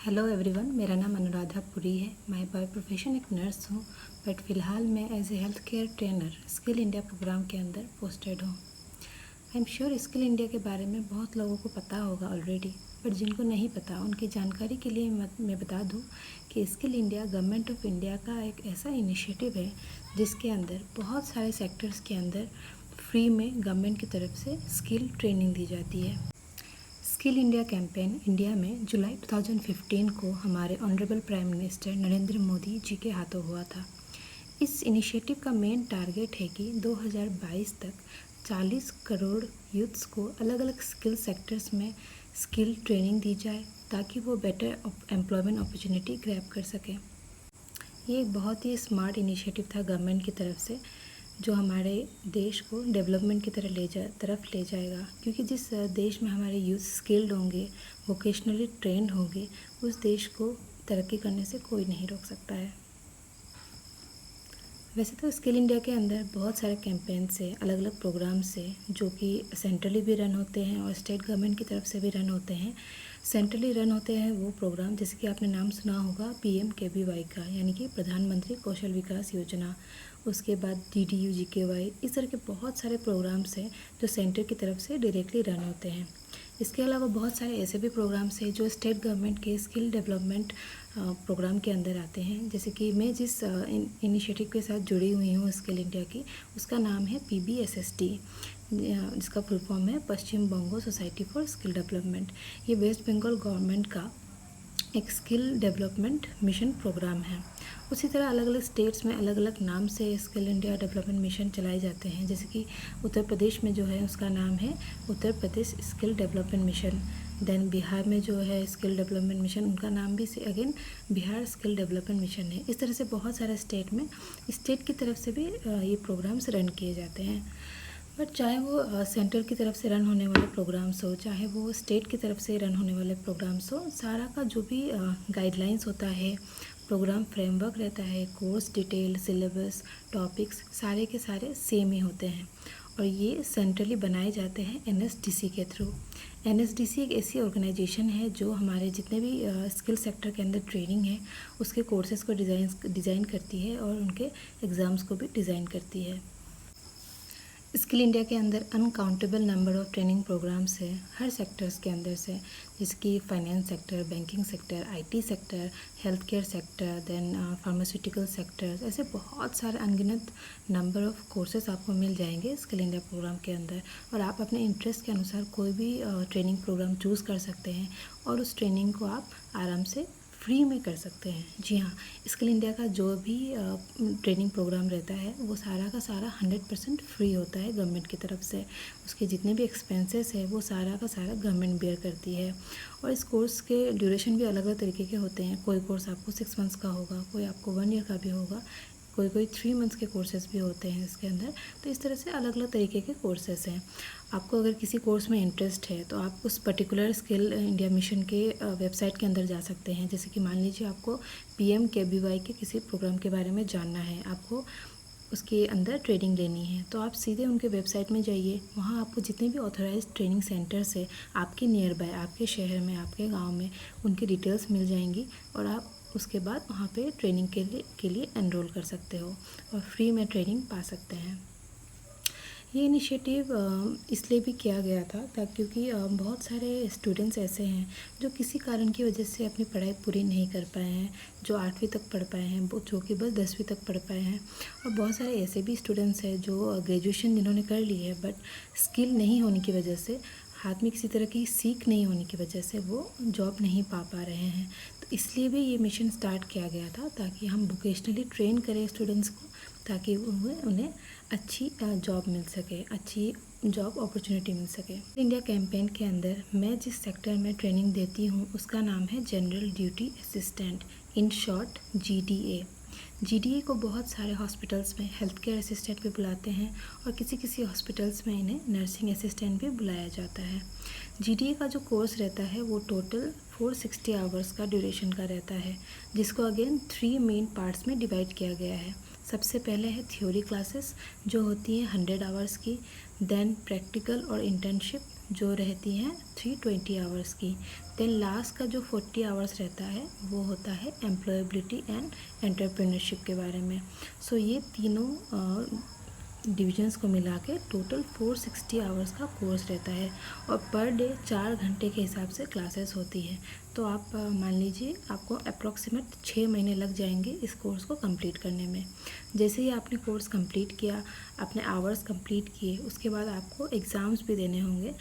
Hello everyone, मेरा नाम अनुराधा पुरी है। मैं बाय प्रोफेशन एक नर्स हूँ, बट फ़िलहाल मैं as a health care trainer skill India program के अंदर पोस्टेड हूँ। I am sure skill India के बारे में बहुत लोगों को पता होगा ऑलरेडी, बट जिनको नहीं पता उनकी जानकारी के लिए मैं बता दूँ कि skill India government of India का एक ऐसा इनिशिएटिव है जिसके अंदर बहुत सारे सेक्टर्स के अंदर फ्री में गवर्नमेंट की तरफ से स्किल ट्रेनिंग दी जाती है। स्किल इंडिया कैंपेन इंडिया में जुलाई 2015 को हमारे honourable prime minister Narendra Modi ji के हाथों हुआ था। इस इनिशिएटिव का मेन टारगेट है कि 2022 तक 40 करोड़ यूथ्स को अलग अलग स्किल सेक्टर्स में स्किल ट्रेनिंग दी जाए ताकि वो बेटर एम्प्लॉयमेंट अपॉर्चुनिटी ग्रैब कर सकें। ये एक बहुत ही स्मार्ट इनिशिएटिव था गवर्नमेंट की तरफ से, जो हमारे देश को डेवलपमेंट की तरफ ले जाएगा, क्योंकि जिस देश में हमारे यूथ स्किल्ड होंगे, वोकेशनली ट्रेंड होंगे, उस देश को तरक्की करने से कोई नहीं रोक सकता है। वैसे तो स्किल इंडिया के अंदर बहुत सारे कैंपेन्स है, अलग अलग प्रोग्राम्स है, जो कि सेंट्रली भी रन होते हैं और स्टेट गवर्नमेंट की तरफ से भी रन होते हैं। सेंट्रली रन होते हैं वो प्रोग्राम जैसे कि आपने नाम सुना होगा PMKVY का, यानी कि प्रधानमंत्री कौशल विकास योजना। उसके बाद DDU-GKY, इस तरह के बहुत सारे प्रोग्राम्स हैं जो सेंटर की तरफ से डायरेक्टली रन होते हैं। इसके अलावा बहुत सारे ऐसे भी प्रोग्राम्स हैं जो स्टेट गवर्नमेंट के स्किल डेवलपमेंट प्रोग्राम के अंदर आते हैं। जैसे कि मैं जिस इनिशिएटिव के साथ जुड़ी हुई हूँ स्किल इंडिया की, उसका नाम है PBSSD, जिसका फुल फॉर्म है पश्चिम बंगो सोसाइटी फॉर स्किल डेवलपमेंट। ये वेस्ट बंगाल गवर्नमेंट का एक स्किल डेवलपमेंट मिशन प्रोग्राम है। उसी तरह अलग अलग स्टेट्स में अलग अलग नाम से स्किल इंडिया डेवलपमेंट मिशन चलाए जाते हैं। जैसे कि उत्तर प्रदेश में जो है उसका नाम है Uttar Pradesh skill development mission. Then Bihar में जो है स्किल डेवलपमेंट मिशन, उनका नाम भी again Bihar skill development mission है। इस तरह से बहुत सारे स्टेट में स्टेट की तरफ से भी ये प्रोग्राम्स रन किए जाते हैं। बट चाहे वो सेंटर की तरफ से रन होने वाले प्रोग्राम्स हो, चाहे वो स्टेट की तरफ से रन होने वाले प्रोग्राम्स हो, सारा का जो भी गाइडलाइंस होता है, प्रोग्राम फ्रेमवर्क रहता है, कोर्स डिटेल, सिलेबस, टॉपिक्स, सारे के सारे सेम ही होते हैं और ये सेंट्रली बनाए जाते हैं NSDC के थ्रू। NSDC एक ऐसी ऑर्गेनाइजेशन है जो हमारे जितने भी स्किल सेक्टर के अंदर ट्रेनिंग है उसके कोर्सेज़ को डिज़ाइन करती है और उनके एग्ज़ाम्स को भी डिज़ाइन करती है। स्किल इंडिया के अंदर uncountable number of training programs है हर सेक्टर्स के अंदर से, जैसे कि finance sector, banking sector, IT sector, health care sector, then pharmaceutical sectors. ऐसे बहुत सारे अनगिनत नंबर ऑफ़ कोर्सेज आपको मिल जाएंगे स्किल इंडिया प्रोग्राम के अंदर, और आप अपने इंटरेस्ट के अनुसार कोई भी ट्रेनिंग प्रोग्राम चूज़ कर सकते हैं और उस ट्रेनिंग को आप आराम से फ्री में कर सकते हैं। जी हाँ, स्किल इंडिया का जो भी ट्रेनिंग प्रोग्राम रहता है वो सारा का सारा 100% फ्री होता है गवर्नमेंट की तरफ से। उसके जितने भी एक्सपेंसेस है वो सारा का सारा गवर्नमेंट बेयर करती है। और इस कोर्स के ड्यूरेशन भी अलग अलग तरीके के होते हैं। कोई कोर्स आपको 6 मंथ्स का होगा, कोई आपको 1 ईयर का भी होगा, कोई 3 मंथ्स के कोर्सेज़ भी होते हैं इसके अंदर। तो इस तरह से अलग अलग तरीके के कोर्सेज़ हैं। आपको अगर किसी कोर्स में इंटरेस्ट है तो आप उस पर्टिकुलर स्किल इंडिया मिशन के वेबसाइट के अंदर जा सकते हैं। जैसे कि मान लीजिए आपको PMKVY के किसी प्रोग्राम के बारे में जानना है, आपको उसके अंदर ट्रेनिंग लेनी है, तो आप सीधे उनके वेबसाइट में जाइए। वहाँ आपको जितने भी ऑथराइज्ड ट्रेनिंग सेंटर्स है आपके नियर बाय, आपके शहर में, आपके गाँव में, उनकी डिटेल्स मिल जाएंगी और आप उसके बाद वहाँ पे ट्रेनिंग के लिए एनरोल कर सकते हो और फ्री में ट्रेनिंग पा सकते हैं। ये इनिशिएटिव इसलिए भी किया गया था क्योंकि बहुत सारे स्टूडेंट्स ऐसे हैं जो किसी कारण की वजह से अपनी पढ़ाई पूरी नहीं कर पाए हैं, जो 8वीं तक पढ़ पाए हैं, वो जो कि बस 10वीं तक पढ़ पाए हैं, और बहुत सारे ऐसे भी स्टूडेंट्स हैं जो ग्रेजुएशन जिन्होंने कर ली है बट स्किल नहीं होने की वजह से, हाथ में किसी तरह की सीख नहीं होने की वजह से वो जॉब नहीं पा रहे हैं। तो इसलिए भी ये मिशन स्टार्ट किया गया था ताकि हम वोकेशनली ट्रेन करें स्टूडेंट्स को, ताकि उन्हें अच्छी जॉब मिल सके, अच्छी जॉब अपॉर्चुनिटी मिल सके। इंडिया कैंपेन के अंदर मैं जिस सेक्टर में ट्रेनिंग देती हूँ उसका नाम है general duty assistant, in short GDA। GDA को बहुत सारे हॉस्पिटल्स में हेल्थ केयर असिस्टेंट भी बुलाते हैं और किसी किसी हॉस्पिटल्स में इन्हें नर्सिंग असिस्टेंट भी बुलाया जाता है। GDA का जो कोर्स रहता है वो टोटल 460 आवर्स का ड्यूरेशन का रहता है, जिसको अगेन 3 मेन पार्ट्स में डिवाइड किया गया है। सबसे पहले है थ्योरी क्लासेस जो होती हैं 100 आवर्स की, देन प्रैक्टिकल और इंटर्नशिप जो रहती हैं 320 आवर्स की। देन लास्ट का जो 40 आवर्स रहता है वो होता है एम्प्लॉयबिलिटी एंड एंटरप्रेन्योरशिप के बारे में। सो ये तीनों डिविजन्स को मिला के टोटल 460 आवर्स का कोर्स रहता है और पर डे 4 घंटे के हिसाब से क्लासेस होती है। तो आप मान लीजिए आपको अप्रॉक्सीमेट 6 महीने लग जाएंगे इस कोर्स को कंप्लीट करने में। जैसे ही आपने कोर्स कंप्लीट किया, आपने आवर्स कंप्लीट किए, उसके बाद आपको एग्ज़ाम्स भी देने होंगे,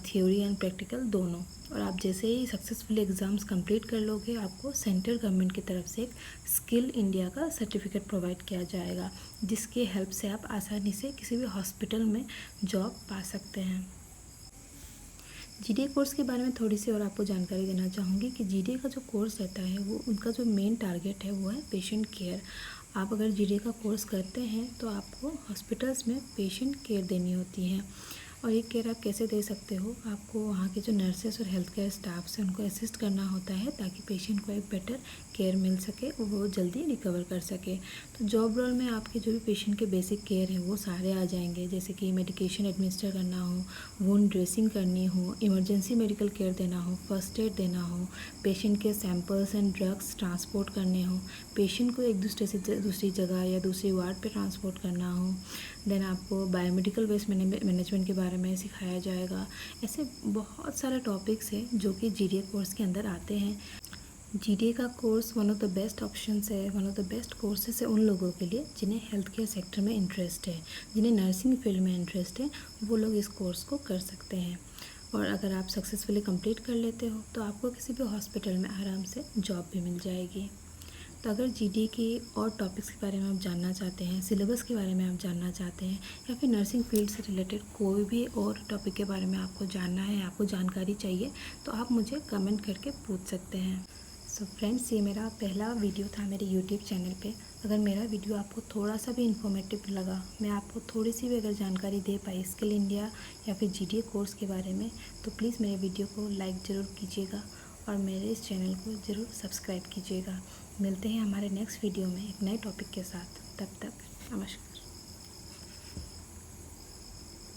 थ्योरी एंड प्रैक्टिकल दोनों। और आप जैसे ही सक्सेसफुली एग्ज़ाम्स कंप्लीट कर लोगे, आपको सेंट्रल गवर्नमेंट की तरफ से एक स्किल इंडिया का सर्टिफिकेट प्रोवाइड किया जाएगा, जिसकी हेल्प से आप आसानी से किसी भी हॉस्पिटल में जॉब पा सकते हैं। जीडीए कोर्स के बारे में थोड़ी सी और आपको जानकारी देना चाहूँगी कि जीडीए का जो कोर्स रहता है वो उनका जो मेन टारगेट है वो है पेशेंट केयर। आप अगर जीडीए का कोर्स करते हैं तो आपको हॉस्पिटल्स में पेशेंट केयर देनी होती है। और ये केयर आप कैसे दे सकते हो, आपको वहाँ के जो नर्सेस और हेल्थ केयर स्टाफ्स हैं उनको असिस्ट करना होता है ताकि पेशेंट को एक बेटर केयर मिल सके और वो जल्दी रिकवर कर सके। तो जॉब रोल में आपके जो भी पेशेंट के बेसिक केयर हैं वो सारे आ जाएंगे, जैसे कि मेडिकेशन एडमिनिस्टर करना हो, वुंड ड्रेसिंग करनी हो, इमरजेंसी मेडिकल केयर देना हो, फर्स्ट एड देना हो, पेशेंट के सैंपल्स एंड ड्रग्स ट्रांसपोर्ट करने हो, पेशेंट को एक दूसरे से दूसरी जगह या दूसरी वार्ड पे ट्रांसपोर्ट करना हो। देन आपको बायोमेडिकल वेस्ट मैनेजमेंट के बारे में सिखाया जाएगा। ऐसे बहुत सारे टॉपिक्स हैं जो कि जीडीए कोर्स के अंदर आते हैं। जीडीए का course one of the best options है, one of the best courses है उन लोगों के लिए जिन्हें हेल्थ केयर सेक्टर में इंटरेस्ट है, जिन्हें नर्सिंग फील्ड में इंटरेस्ट है, वो लोग इस कोर्स को कर सकते हैं। और अगर आप सक्सेसफुली कंप्लीट कर लेते हो तो आपको किसी भी हॉस्पिटल में आराम से जॉब भी मिल जाएगी। तो अगर जीडीए के और टॉपिक्स के बारे में आप जानना चाहते हैं, सिलेबस के बारे में आप जानना चाहते हैं, या फिर नर्सिंग फील्ड से रिलेटेड कोई भी और टॉपिक के बारे में आपको जानना है, आपको जानकारी चाहिए, तो आप मुझे कमेंट करके पूछ सकते हैं। सो फ्रेंड्स, ये मेरा पहला वीडियो था मेरे यूट्यूब चैनल पे। अगर मेरा वीडियो आपको थोड़ा सा भी इन्फॉर्मेटिव लगा, मैं आपको थोड़ी सी भी अगर जानकारी दे पाई स्किल इंडिया या फिर जीडीए कोर्स के बारे में, तो प्लीज़ मेरे वीडियो को लाइक ज़रूर कीजिएगा और मेरे इस चैनल को ज़रूर सब्सक्राइब कीजिएगा। मिलते हैं हमारे नेक्स्ट वीडियो में एक नए टॉपिक के साथ। तब तक नमस्कार।